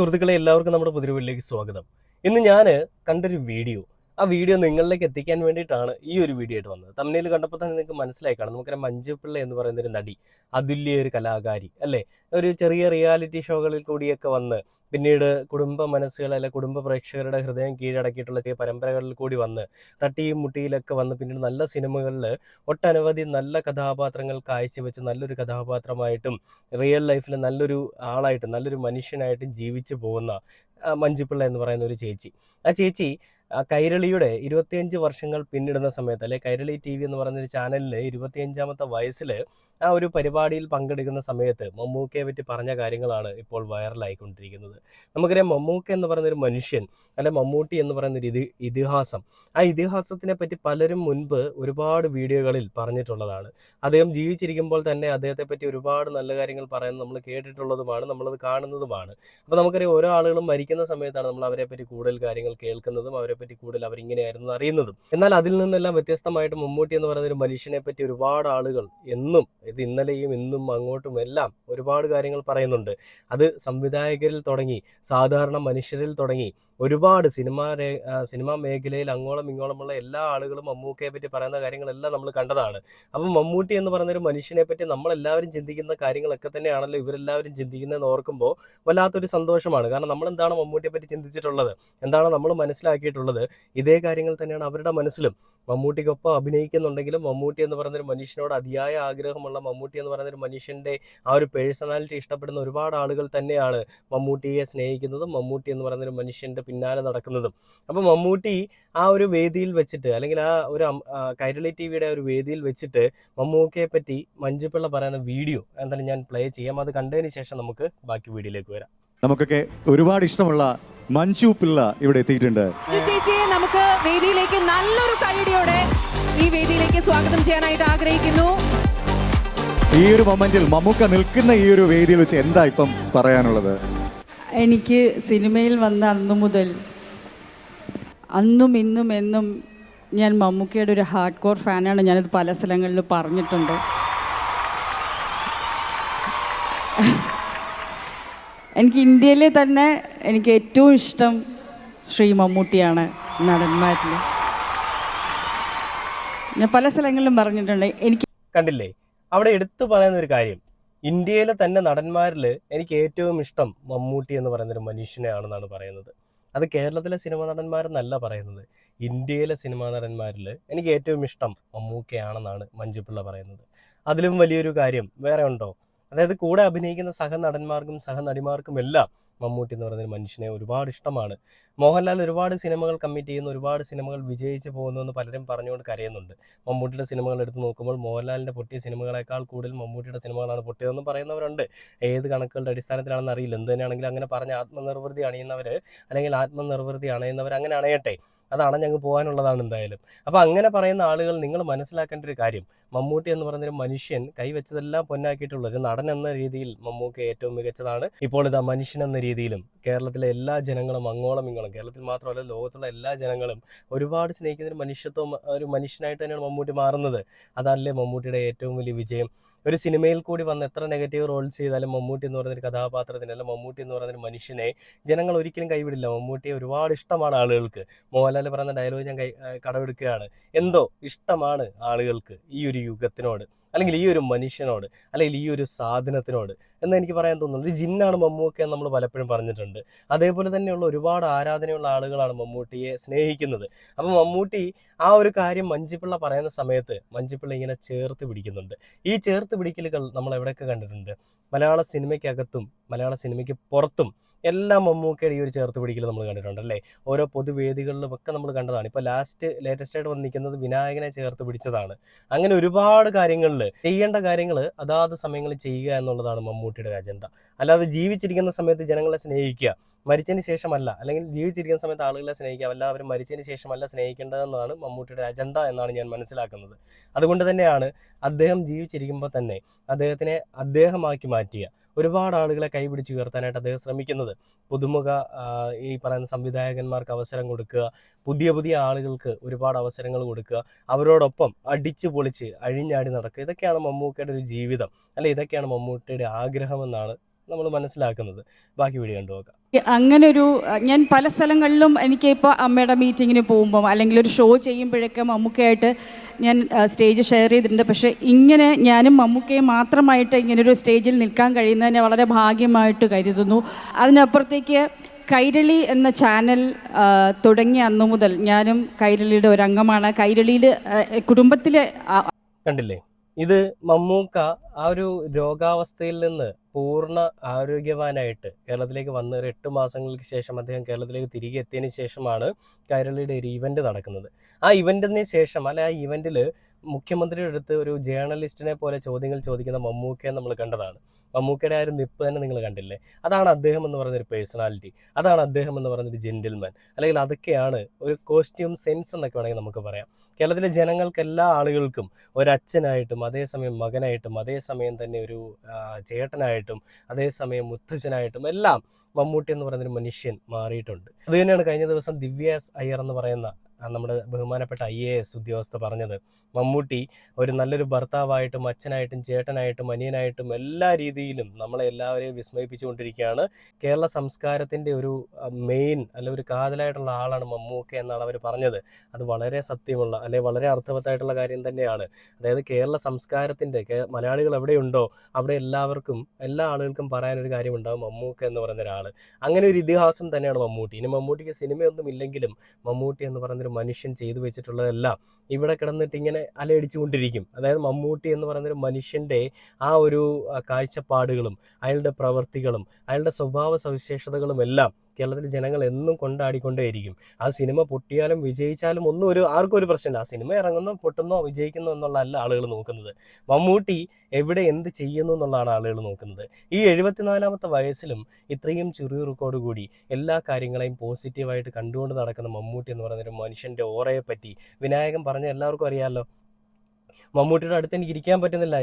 സുഹൃത്തുക്കളെ എല്ലാവർക്കും നമ്മുടെ പുതിയ വീട്ടിലേക്ക് സ്വാഗതം. ഇന്ന് ഞാൻ കണ്ടൊരു വീഡിയോ, ആ വീഡിയോ നിങ്ങളിലേക്ക് എത്തിക്കാൻ വേണ്ടിയിട്ടാണ് ഈ ഒരു വീഡിയോ ആയിട്ട് വന്നത്. തമ്മിൽ കണ്ടപ്പോൾ തന്നെ നിങ്ങൾക്ക് മനസ്സിലായി കാണും. നമുക്കറിയാം മഞ്ജു പിള്ള എന്ന് പറയുന്ന ഒരു നടി, അതുല്യ ഒരു കലാകാരി അല്ലേ. ഒരു ചെറിയ റിയാലിറ്റി ഷോകളിൽ കൂടിയൊക്കെ വന്ന് പിന്നീട് കുടുംബ മനസ്സുകൾ അല്ലെ കുടുംബ പ്രേക്ഷകരുടെ ഹൃദയം കീഴടക്കിയിട്ടുള്ള ചില പരമ്പരകളിൽ കൂടി വന്ന് തട്ടിയും മുട്ടിയിലൊക്കെ വന്ന് പിന്നീട് നല്ല സിനിമകളിൽ ഒട്ടനവധി നല്ല കഥാപാത്രങ്ങൾ കാഴ്ചവെച്ച് നല്ലൊരു കഥാപാത്രമായിട്ടും റിയൽ ലൈഫിൽ നല്ലൊരു ആളായിട്ടും നല്ലൊരു മനുഷ്യനായിട്ടും ജീവിച്ചു പോകുന്ന മഞ്ജുപിള്ള എന്ന് പറയുന്ന ഒരു ചേച്ചി. ആ ചേച്ചി കൈരളിയുടെ 25 വർഷങ്ങൾ പിന്നിടുന്ന സമയത്ത്, അല്ലെ കൈരളി TV എന്ന് പറയുന്നൊരു ചാനലിൽ 25ാമത്തെ വയസ്സിൽ ആ ഒരു പരിപാടിയിൽ പങ്കെടുക്കുന്ന സമയത്ത് മമ്മൂക്കയെ പറ്റി പറഞ്ഞ കാര്യങ്ങളാണ് ഇപ്പോൾ വൈറലായിക്കൊണ്ടിരിക്കുന്നത്. നമുക്കറിയാം മമ്മൂക്ക എന്ന് പറയുന്നൊരു മനുഷ്യൻ, അല്ലെ മമ്മൂട്ടി എന്ന് പറയുന്നൊരു ഇതിഹാസം. ആ ഇതിഹാസത്തിനെ പറ്റി പലരും മുൻപ് ഒരുപാട് വീഡിയോകളിൽ പറഞ്ഞിട്ടുള്ളതാണ്. അദ്ദേഹം ജീവിച്ചിരിക്കുമ്പോൾ തന്നെ അദ്ദേഹത്തെ പറ്റി ഒരുപാട് നല്ല കാര്യങ്ങൾ പറയുന്നത് നമ്മൾ കേട്ടിട്ടുള്ളതുമാണ്, നമ്മളത് കാണുന്നതുമാണ്. അപ്പോൾ നമുക്കറിയാം ഓരോ ആളുകളും മരിക്കുന്ന സമയത്താണ് നമ്മൾ അവരെ പറ്റി കൂടുതൽ കാര്യങ്ങൾ കേൾക്കുന്നതും അവരെ പറ്റി കൂടുതൽ അവരിങ്ങനെയായിരുന്നു അറിയുന്നതും. എന്നാൽ അതിൽ നിന്നെല്ലാം വ്യത്യസ്തമായിട്ട് മമ്മൂട്ടി എന്ന് പറയുന്ന ഒരു മനുഷ്യനെ പറ്റി ഒരുപാട് ആളുകൾ എന്നും, ഇത് ഇന്നലെയും ഇന്നും അങ്ങോട്ടും എല്ലാം ഒരുപാട് കാര്യങ്ങൾ പറയുന്നുണ്ട്. അത് സംവിധായകരിൽ തുടങ്ങി സാധാരണ മനുഷ്യരിൽ തുടങ്ങി ഒരുപാട് സിനിമാ മേഖലയിൽ അങ്ങോളം ഇങ്ങോളമുള്ള എല്ലാ ആളുകളും മമ്മൂക്കയെ പറ്റി പറയുന്ന കാര്യങ്ങളെല്ലാം നമ്മൾ കണ്ടതാണ്. അപ്പം മമ്മൂട്ടി എന്ന് പറയുന്നൊരു മനുഷ്യനെ പറ്റി നമ്മളെല്ലാവരും ചിന്തിക്കുന്ന കാര്യങ്ങളൊക്കെ തന്നെയാണല്ലോ ഇവരെല്ലാവരും ചിന്തിക്കുന്നതെന്ന് ഓർക്കുമ്പോൾ വല്ലാത്തൊരു സന്തോഷമാണ്. കാരണം നമ്മൾ എന്താണ് മമ്മൂട്ടിയെ പറ്റി ചിന്തിച്ചിട്ടുള്ളത്, എന്താണ് നമ്മൾ മനസ്സിലാക്കിയിട്ടുള്ളത്, ഇതേ കാര്യങ്ങൾ തന്നെയാണ് അവരുടെ മനസ്സിലും. മമ്മൂട്ടിക്കൊപ്പം അഭിനയിക്കുന്നുണ്ടെങ്കിലും മമ്മൂട്ടി എന്ന് പറയുന്നൊരു മനുഷ്യനോട് അതിയായ ആഗ്രഹമുള്ള, മമ്മൂട്ടി എന്ന് പറയുന്നൊരു മനുഷ്യൻ്റെ ആ ഒരു പേഴ്സണാലിറ്റി ഇഷ്ടപ്പെടുന്ന ഒരുപാട് ആളുകൾ തന്നെയാണ് മമ്മൂട്ടിയെ സ്നേഹിക്കുന്നതും മമ്മൂട്ടി എന്ന് പറയുന്നൊരു മനുഷ്യൻ്റെ പിന്നാലെ നടക്കുന്നതും. അപ്പോൾ മമ്മൂട്ടി ആ ഒരു വേദിയിൽ വെച്ചിട്ട്, അല്ലെങ്കിൽ ആ ഒരു കൈരളി TVയുടെ ഒരു വേദിയിൽ വെച്ചിട്ട് മമ്മൂക്കയെ പറ്റി മഞ്ജുപിള്ള പറയുന്ന വീഡിയോ എന്തായാലും ഞാൻ പ്ലേ ചെയ്യാം. അത് കണ്ടതിന് ശേഷം നമുക്ക് ബാക്കി വീഡിയോയിലേക്ക് വരാം. നമുക്കൊക്കെ ഒരുപാട് ഇഷ്ടമുള്ള മഞ്ജു പിള്ള ഇവിടെ എത്തിയിട്ടുണ്ട്. ചേച്ചിയെ നമുക്ക് വേദിയിലേക്ക് നല്ലൊരു കൈയടിയോടെ ഈ വേദിയിലേക്ക് സ്വാഗതം ചെയ്യാനായിട്ട് ആഗ്രഹിക്കുന്നു. ഈ ഒരു മൊമെന്റിൽ മമ്മൂക്ക നിൽക്കുന്ന ഈ ഒരു വേദിയിൽ വെച്ച് എന്താ ഇപ്പം പറയാനുള്ളത്? എനിക്ക് സിനിമയിൽ വന്ന അന്നു മുതൽ അന്നും ഇന്നും എന്നും ഞാൻ മമ്മൂക്കയുടെ ഒരു ഹാർഡ് കോർ ഫാനാണ്. ഞാനിത് പല സ്ഥലങ്ങളിലും പറഞ്ഞിട്ടുണ്ട്. എനിക്ക് ഇന്ത്യയിലെ തന്നെ എനിക്ക് ഏറ്റവും ഇഷ്ടം ശ്രീ മമ്മൂട്ടിയാണ് നടന്മാരിൽ. ഞാൻ പല സ്ഥലങ്ങളിലും പറഞ്ഞിട്ടുണ്ട്. എനിക്ക് കണ്ടില്ലേ, അവിടെ എടുത്തു പറയുന്ന ഒരു കാര്യം, ഇന്ത്യയിലെ തന്നെ നടന്മാരിൽ എനിക്ക് ഏറ്റവും ഇഷ്ടം മമ്മൂട്ടി എന്ന് പറയുന്നൊരു മനുഷ്യനെയാണെന്നാണ് പറയുന്നത്. അത് കേരളത്തിലെ സിനിമാ നടന്മാരെന്നല്ല പറയുന്നത്, ഇന്ത്യയിലെ സിനിമാ നടന്മാരിൽ എനിക്ക് ഏറ്റവും ഇഷ്ടം മമ്മൂക്കയാണെന്നാണ് മഞ്ജുപിള്ള പറയുന്നത്. അതിലും വലിയൊരു കാര്യം വേറെ ഉണ്ടോ? അതായത് കൂടെ അഭിനയിക്കുന്ന സഹനടന്മാർക്കും സഹനടിമാർക്കും എല്ലാം മമ്മൂട്ടി എന്ന് പറയുന്നൊരു മനുഷ്യനെ ഒരുപാട് ഇഷ്ടമാണ്. മോഹൻലാൽ ഒരുപാട് സിനിമകൾ കമ്മിറ്റ് ചെയ്യുന്നു, ഒരുപാട് സിനിമകൾ വിജയിച്ച് പോകുന്നു എന്ന് പലരും പറഞ്ഞുകൊണ്ട് കരയുന്നുണ്ട്. മമ്മൂട്ടിയുടെ സിനിമകൾ എടുത്ത് നോക്കുമ്പോൾ മോഹൻലാലിൻ്റെ പൊട്ടിയ സിനിമകളെക്കാൾ കൂടുതൽ മമ്മൂട്ടിയുടെ സിനിമകളാണ് പൊട്ടിയതെന്ന് പറയുന്നവരുണ്ട്. ഏത് കണക്കുകളുടെ അടിസ്ഥാനത്തിലാണെന്ന് അറിയില്ല. എന്ത് തന്നെയാണെങ്കിലും അങ്ങനെ പറഞ്ഞ് ആത്മനിർവൃതി അണിയുന്നവർ, അല്ലെങ്കിൽ ആത്മനിർവൃതി അണയുന്നവർ അങ്ങനെ അണയട്ടെ, അതാണ് ഞങ്ങൾക്ക് പോകാനുള്ളതാണ് എന്തായാലും. അപ്പോൾ അങ്ങനെ പറയുന്ന ആളുകൾ, നിങ്ങൾ മനസ്സിലാക്കേണ്ട ഒരു കാര്യം, മമ്മൂട്ടി എന്ന് പറയുന്നൊരു മനുഷ്യൻ കൈവച്ചതെല്ലാം പൊന്നാക്കിയിട്ടുള്ള ഒരു നടൻ എന്ന രീതിയിൽ മമ്മൂക്ക ഏറ്റവും മികച്ചതാണ്. ഇപ്പോൾ ഇതാ മനുഷ്യൻ എന്ന രീതിയിലും കേരളത്തിലെ എല്ലാ ജനങ്ങളും അങ്ങോളം ഇങ്ങോളം, കേരളത്തിൽ മാത്രമല്ല ലോകത്തുള്ള എല്ലാ ജനങ്ങളും ഒരുപാട് സ്നേഹിക്കുന്ന ഒരു ഒരു മനുഷ്യനായിട്ട് തന്നെയാണ് മമ്മൂട്ടി മാറുന്നത്. അതല്ലേ മമ്മൂട്ടിയുടെ ഏറ്റവും വലിയ വിജയം. ഒരു സിനിമയിൽ കൂടി വന്ന് എത്ര നെഗറ്റീവ് റോൾസ് ചെയ്താലും മമ്മൂട്ടി എന്ന് പറയുന്നൊരു കഥാപാത്രത്തിന്, അല്ല മമ്മൂട്ടി എന്ന് പറയുന്നൊരു മനുഷ്യനെ ജനങ്ങൾ ഒരിക്കലും കൈവിടില്ല. മമ്മൂട്ടിയെ ഒരുപാട് ഇഷ്ടമാണ് ആളുകൾക്ക്. മോഹൻലാൽ പറയുന്ന ഡയലോഗ് ഞാൻ കടമെടുക്കുകയാണ്, എന്തോ ഇഷ്ടമാണ് ആളുകൾക്ക് ഈ ഒരു യുഗത്തിനോട്, അല്ലെങ്കിൽ ഈ ഒരു മനുഷ്യനോട്, അല്ലെങ്കിൽ ഈ ഒരു സാധനത്തിനോട് എന്ന് എനിക്ക് പറയാൻ തോന്നുന്നു. ഒരു ജിന്നാണ് മമ്മൂക്ക എന്ന് നമ്മൾ പലപ്പോഴും പറഞ്ഞിട്ടുണ്ട്. അതേപോലെ തന്നെയുള്ള ഒരുപാട് ആരാധനയുള്ള ആളുകളാണ് മമ്മൂട്ടിയെ സ്നേഹിക്കുന്നത്. അപ്പം മമ്മൂട്ടി ആ ഒരു കാര്യം മഞ്ജുപിള്ള പറയുന്ന സമയത്ത് മഞ്ജുപിള്ള ഇങ്ങനെ ചേർത്ത് പിടിക്കുന്നുണ്ട്. ഈ ചേർത്ത് പിടിക്കലുകൾ നമ്മൾ എവിടെയൊക്കെ കണ്ടിട്ടുണ്ട്? മലയാള സിനിമയ്ക്കകത്തും മലയാള സിനിമയ്ക്ക് പുറത്തും എല്ലാം മമ്മൂക്കയുടെ ഈ ഒരു ചേർത്ത് പിടിക്കൽ നമ്മൾ കണ്ടിട്ടുണ്ട് അല്ലേ. ഓരോ പൊതുവേദികളിലും ഒക്കെ നമ്മൾ കണ്ടതാണ്. ഇപ്പോൾ ലേറ്റസ്റ്റ് ആയിട്ട് വന്നിരിക്കുന്നത് വിനായകനെ ചേർത്ത് പിടിച്ചതാണ്. അങ്ങനെ ഒരുപാട് കാര്യങ്ങളിൽ ചെയ്യേണ്ട കാര്യങ്ങൾ അതാത് സമയങ്ങളിൽ ചെയ്യുക എന്നുള്ളതാണ് മമ്മൂട്ടിയുടെ അജണ്ട. അല്ലാതെ ജീവിച്ചിരിക്കുന്ന സമയത്ത് ജനങ്ങളെ സ്നേഹിക്കുക, മരിച്ചതിന് ശേഷമല്ല, അല്ലെങ്കിൽ ജീവിച്ചിരിക്കുന്ന സമയത്ത് ആളുകളെ സ്നേഹിക്കുക, എല്ലാവരും മരിച്ചതിന് ശേഷമല്ല സ്നേഹിക്കേണ്ടതെന്നാണ് മമ്മൂട്ടിയുടെ അജണ്ട എന്നാണ് ഞാൻ മനസ്സിലാക്കുന്നത്. അതുകൊണ്ട് തന്നെയാണ് അദ്ദേഹം ജീവിച്ചിരിക്കുമ്പോൾ തന്നെ അദ്ദേഹത്തിനെ അദ്ദേഹമാക്കി മാറ്റിയ ഒരുപാട് ആളുകളെ കൈപിടിച്ച് ഉയർത്താനായിട്ട് അദ്ദേഹം ശ്രമിക്കുന്നത്. പുതുമുഖ ഈ പറയുന്ന സംവിധായകന്മാർക്ക് അവസരം കൊടുക്കുക, പുതിയ പുതിയ ആളുകൾക്ക് ഒരുപാട് അവസരങ്ങൾ കൊടുക്കുക, അവരോടൊപ്പം അടിച്ചു പൊളിച്ച് അഴിഞ്ഞാടി നടക്കുക. ഇതൊക്കെയാണ് മമ്മൂക്കയുടെ ഒരു ജീവിതം, അല്ലെ ഇതൊക്കെയാണ് മമ്മൂട്ടിയുടെ ആഗ്രഹമെന്നാണ് നമ്മൾ മനസ്സിലാക്കുന്നത്. ബാക്കി വീഡിയോ കണ്ടു നോക്കാം. അങ്ങനൊരു ഞാൻ പല സ്ഥലങ്ങളിലും എനിക്ക് ഇപ്പോൾ അമ്മയുടെ മീറ്റിങ്ങിന് പോകുമ്പം അല്ലെങ്കിൽ ഒരു ഷോ ചെയ്യുമ്പോഴൊക്കെ മമ്മൂക്കയായിട്ട് ഞാൻ സ്റ്റേജ് ഷെയർ ചെയ്തിട്ടുണ്ട്. പക്ഷേ ഇങ്ങനെ ഞാനും മമ്മൂക്കയും മാത്രമായിട്ട് ഇങ്ങനൊരു സ്റ്റേജിൽ നിൽക്കാൻ കഴിയുന്നതിനെ വളരെ ഭാഗ്യമായിട്ട് കരുതുന്നു. അതിനപ്പുറത്തേക്ക് കൈരളി എന്ന ചാനൽ തുടങ്ങിയ അന്നു മുതൽ ഞാനും കൈരളിയുടെ ഒരു അംഗമാണ്. കൈരളിയിൽ കുടുംബത്തിലെ കണ്ടില്ലേ, ഇത് മമ്മൂക്ക ആ ഒരു രോഗാവസ്ഥയിൽ നിന്ന് പൂർണ്ണ ആരോഗ്യവാനായിട്ട് കേരളത്തിലേക്ക് വന്ന ഒരു 8 മാസങ്ങൾക്ക് ശേഷം അദ്ദേഹം കേരളത്തിലേക്ക് തിരികെ എത്തിയതിന് ശേഷമാണ് കൈരളിയുടെ ഒരു ഇവന്റ് നടക്കുന്നത്. ആ ഇവന്റിന് ശേഷം ആ ഇവന്റിൽ മുഖ്യമന്ത്രിയുടെ അടുത്ത് ഒരു ജേർണലിസ്റ്റിനെ പോലെ ചോദ്യങ്ങൾ ചോദിക്കുന്ന മമ്മൂക്കയെ നമ്മൾ കണ്ടതാണ്. മമ്മൂക്കയുടെ ആ ഒരു നിപ്പ് തന്നെ നിങ്ങൾ കണ്ടില്ലേ. അതാണ് അദ്ദേഹം എന്ന് പറയുന്നൊരു പേഴ്സണാലിറ്റി, അതാണ് അദ്ദേഹം എന്ന് പറയുന്നൊരു ജെന്റിൽമാൻ, അല്ലെങ്കിൽ അതൊക്കെയാണ് ഒരു കോസ്റ്റ്യൂം സെൻസ് എന്നൊക്കെ വേണമെങ്കിൽ നമുക്ക് പറയാം. കേരളത്തിലെ ജനങ്ങൾക്ക്, എല്ലാ ആളുകൾക്കും ഒരച്ഛനായിട്ടും അതേസമയം മകനായിട്ടും അതേസമയം തന്നെ ഒരു ചേട്ടനായിട്ടും അതേസമയം മുത്തച്ഛനായിട്ടും എല്ലാം മമ്മൂട്ടി എന്ന് പറയുന്നൊരു മനുഷ്യൻ മാറിയിട്ടുണ്ട്. അത് തന്നെയാണ് കഴിഞ്ഞ ദിവസം ദിവ്യ എസ് അയ്യർ എന്ന് പറയുന്ന നമ്മുടെ ബഹുമാനപ്പെട്ട IAS ഉദ്യോഗസ്ഥ പറഞ്ഞത്. മമ്മൂട്ടി ഒരു നല്ലൊരു ഭർത്താവായിട്ടും അച്ഛനായിട്ടും ചേട്ടനായിട്ടും അനിയനായിട്ടും എല്ലാ രീതിയിലും നമ്മളെ എല്ലാവരെയും വിസ്മയിപ്പിച്ചുകൊണ്ടിരിക്കുകയാണ്. കേരള സംസ്കാരത്തിൻ്റെ ഒരു മെയിൻ അല്ലെ ഒരു കാതലായിട്ടുള്ള ആളാണ് മമ്മൂക്ക എന്നാണ് അവർ പറഞ്ഞത്. അത് വളരെ സത്യമുള്ള അല്ലെ വളരെ അർത്ഥവത്തായിട്ടുള്ള കാര്യം തന്നെയാണ്. അതായത് കേരള സംസ്കാരത്തിൻ്റെ മലയാളികൾ എവിടെയുണ്ടോ അവിടെ എല്ലാവർക്കും എല്ലാ ആളുകൾക്കും പറയാനൊരു കാര്യമുണ്ടാകും, മമ്മൂക്ക എന്ന് പറയുന്ന ഒരാൾ. അങ്ങനെ ഒരു ഇതിഹാസം തന്നെയാണ് മമ്മൂട്ടി. ഇനി മമ്മൂട്ടിക്ക് സിനിമയൊന്നും ഇല്ലെങ്കിലും മമ്മൂട്ടി എന്ന് പറയുന്നൊരു മനുഷ്യൻ ചെയ്തു വെച്ചിട്ടുള്ളതെല്ലാം ഇവിടെ കിടന്നിട്ട് ഇങ്ങനെ അലയടിച്ചുകൊണ്ടിരിക്കും. അതായത് മമ്മൂട്ടി എന്ന് പറയുന്നൊരു മനുഷ്യൻ്റെ ആ ഒരു കാഴ്ചപ്പാടുകളും അയാളുടെ പ്രവൃത്തികളും അയാളുടെ സ്വഭാവ സവിശേഷതകളും എല്ലാം കേരളത്തിലെ ജനങ്ങൾ എന്നും കൊണ്ടാടിക്കൊണ്ടേയിരിക്കും. ആ സിനിമ പൊട്ടിയാലും വിജയിച്ചാലും ഒന്നും ആർക്കും ഒരു പ്രശ്നമില്ല. ആ സിനിമ ഇറങ്ങുന്നോ പൊട്ടുന്നോ വിജയിക്കുന്നോ എന്നുള്ളതല്ല ആളുകൾ നോക്കുന്നത്. മമ്മൂട്ടി എവിടെ എന്ത് ചെയ്യുന്നു എന്നുള്ളതാണ് ആളുകൾ നോക്കുന്നത്. ഈ 74ാമത്തെ വയസ്സിലും ഇത്രയും ചുറുചുറുക്കോടുകൂടി എല്ലാ കാര്യങ്ങളെയും പോസിറ്റീവായിട്ട് കണ്ടുകൊണ്ട് നടക്കുന്ന മമ്മൂട്ടി എന്ന് പറയുന്നൊരു മനുഷ്യൻ്റെ ഓറയെ പറ്റി വിനായകൻ പറഞ്ഞ എല്ലാവർക്കും അറിയാമല്ലോ. മമ്മൂട്ടിയുടെ അടുത്ത് എനിക്ക് ഇരിക്കാൻ പറ്റുന്നില്ല,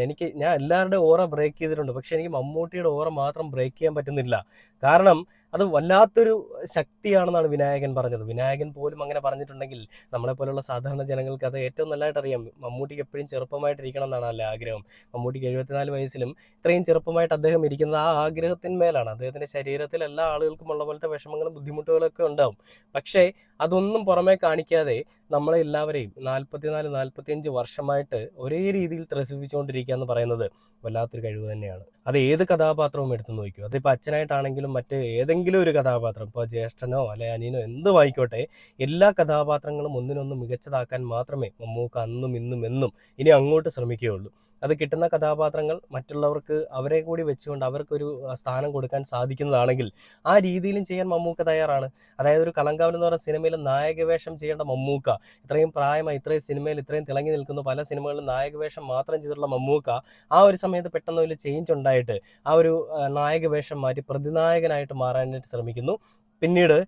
ഞാൻ എല്ലാവരുടെയും ഓറ ബ്രേക്ക് ചെയ്തിട്ടുണ്ട്, പക്ഷെ എനിക്ക് മമ്മൂട്ടിയുടെ ഓറ മാത്രം ബ്രേക്ക് ചെയ്യാൻ പറ്റുന്നില്ല. കാരണം അത് വല്ലാത്തൊരു ശക്തിയാണെന്നാണ് വിനായകൻ പറഞ്ഞത്. വിനായകൻ പോലും അങ്ങനെ പറഞ്ഞിട്ടുണ്ടെങ്കിൽ നമ്മളെപ്പോലുള്ള സാധാരണ ജനങ്ങൾക്ക് അത് ഏറ്റവും നല്ലതായിട്ട് അറിയാം. മമ്മൂട്ടിക്ക് എപ്പോഴും ചെറുപ്പമായിട്ടിരിക്കണം എന്നാണ് അല്ലേ ആഗ്രഹം. മമ്മൂട്ടിക്ക് 74 വയസ്സിലും ഇത്രയും ചെറുപ്പമായിട്ട് അദ്ദേഹം ഇരിക്കുന്നത് ആ ആഗ്രഹത്തിന്മേലാണ്. അദ്ദേഹത്തിൻ്റെ ശരീരത്തിൽ എല്ലാ ആളുകൾക്കും ഉള്ള പോലത്തെ വിഷമങ്ങളും ബുദ്ധിമുട്ടുകളൊക്കെ ഉണ്ടാവും. പക്ഷേ അതൊന്നും പുറമേ കാണിക്കാതെ നമ്മളെ എല്ലാവരെയും 44-45 വർഷമായിട്ട് ഒരേ രീതിയിൽ ത്രസിപ്പിച്ചുകൊണ്ടിരിക്കുക എന്ന് പറയുന്നത് വല്ലാത്തൊരു കഴിവ് തന്നെയാണ്. അത് ഏത് കഥാപാത്രവും എടുത്തു നോക്കൂ. അതിപ്പോൾ അച്ഛനായിട്ടാണെങ്കിലും മറ്റ് ഏതെങ്കിലും ഒരു കഥാപാത്രം, ഇപ്പോൾ ജ്യേഷ്ഠനോ അല്ലെ അനിയനോ എന്തും ആയിക്കോട്ടെ, എല്ലാ കഥാപാത്രങ്ങളും ഒന്നിനൊന്ന് മികച്ചതാക്കാൻ മാത്രമേ മമ്മൂക്ക അന്നും ഇന്നും എന്നും ഇനി അങ്ങോട്ട് ശ്രമിക്കുകയുള്ളൂ. അത് കിട്ടുന്ന കഥാപാത്രങ്ങൾ മറ്റുള്ളവർക്ക് അവരെ കൂടി വെച്ചുകൊണ്ട് അവർക്കൊരു സ്ഥാനം കൊടുക്കാൻ സാധിക്കുന്നതാണെങ്കിൽ ആ രീതിയിലും ചെയ്യാൻ മമ്മൂക്ക തയ്യാറാണ്. അതായത് ഒരു കളങ്കാവൽ എന്ന് പറയുന്ന സിനിമയിൽ നായകവേഷം ചെയ്യേണ്ട മമ്മൂക്ക, ഇത്രയും പ്രായമായി ഇത്രയും സിനിമയിൽ ഇത്രയും തിളങ്ങി നിൽക്കുന്നു, പല സിനിമകളിലും നായകവേഷം മാത്രം ചെയ്തിട്ടുള്ള മമ്മൂക്ക ആ ഒരു സമയത്ത് പെട്ടെന്ന് ഒരു ചേഞ്ച് ഉണ്ടായിട്ട് ആ ഒരു നായകവേഷം മാറ്റി പ്രതിനായകനായിട്ട് മാറാനായിട്ട് ശ്രമിക്കുന്നു. പിന്നീട്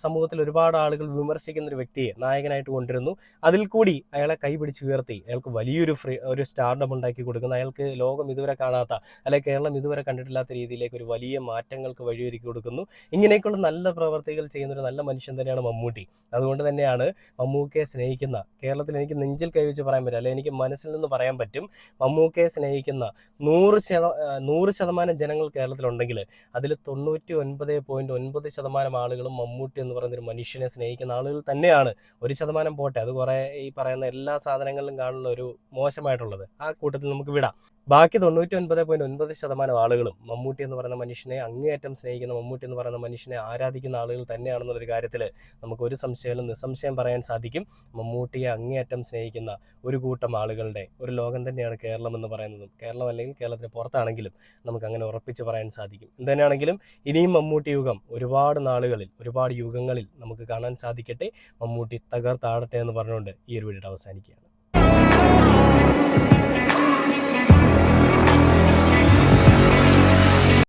സമൂഹത്തിൽ ഒരുപാട് ആളുകൾ വിമർശിക്കുന്ന ഒരു വ്യക്തിയെ നായകനായിട്ട് കൊണ്ടുവരുന്നു. അതിൽ കൂടി അയാളെ കൈപിടിച്ച് ഉയർത്തി അയാൾക്ക് വലിയൊരു ഒരു സ്റ്റാർഡം ഉണ്ടാക്കി കൊടുക്കുന്നു. അയാൾക്ക് ലോകം ഇതുവരെ കാണാത്ത അല്ലെങ്കിൽ കേരളം ഇതുവരെ കണ്ടിട്ടില്ലാത്ത രീതിയിലേക്ക് ഒരു വലിയ മാറ്റങ്ങൾക്ക് വഴിയൊരുക്കി കൊടുക്കുന്നു. ഇങ്ങനെയൊക്കെയുള്ള നല്ല പ്രവർത്തികൾ ചെയ്യുന്നൊരു നല്ല മനുഷ്യൻ തന്നെയാണ് മമ്മൂട്ടി. അതുകൊണ്ട് തന്നെയാണ് മമ്മൂക്കയെ സ്നേഹിക്കുന്ന, കേരളത്തിൽ എനിക്ക് നെഞ്ചിൽ കൈവച്ച് പറയാൻ പറ്റും, അല്ലെങ്കിൽ എനിക്ക് മനസ്സിൽ നിന്ന് പറയാൻ പറ്റും, മമ്മൂക്കയെ സ്നേഹിക്കുന്ന 100% ജനങ്ങൾ കേരളത്തിലുണ്ടെങ്കിൽ അതിൽ 99.9% ആളുകളും മമ്മൂട്ടി എന്ന് പറയുന്നൊരു മനുഷ്യനെ സ്നേഹിക്കുന്ന ആളുകൾ തന്നെയാണ്. 1% പോട്ടെ, അത് കുറേ ഈ പറയുന്ന എല്ലാ സാധനങ്ങളിലും കാണുന്ന ഒരു മോശമായിട്ടുള്ളത് ആ കൂട്ടത്തിൽ നമുക്ക് വിടാം. ബാക്കി 99.9% ആളുകളും മമ്മൂട്ടി എന്ന് പറയുന്ന മനുഷ്യനെ അങ്ങേയറ്റം സ്നേഹിക്കുന്ന, മമ്മൂട്ടി എന്ന് പറയുന്ന മനുഷ്യനെ ആരാധിക്കുന്ന ആളുകൾ തന്നെയാണെന്നുള്ളൊരു കാര്യത്തിൽ നമുക്കൊരു സംശയവും നിസ്സംശയം പറയാൻ സാധിക്കും. മമ്മൂട്ടിയെ അങ്ങേയറ്റം സ്നേഹിക്കുന്ന ഒരു കൂട്ടം ആളുകളുടെ ഒരു ലോകം തന്നെയാണ് കേരളം എന്ന് പറയുന്നതും. കേരളം അല്ലെങ്കിൽ കേരളത്തിന് പുറത്താണെങ്കിലും നമുക്ക് അങ്ങനെ ഉറപ്പിച്ച് പറയാൻ സാധിക്കും. എന്തുതന്നെയാണെങ്കിലും ഇനിയും മമ്മൂട്ടി യുഗം ഒരുപാട് നാളുകളിൽ, ഒരുപാട് യുഗങ്ങളിൽ നമുക്ക് കാണാൻ സാധിക്കട്ടെ. മമ്മൂട്ടി തകർത്താടട്ടെ എന്ന് പറഞ്ഞുകൊണ്ട് ഈ ഒരു വീഡിയോ അവസാനിക്കുകയാണ്.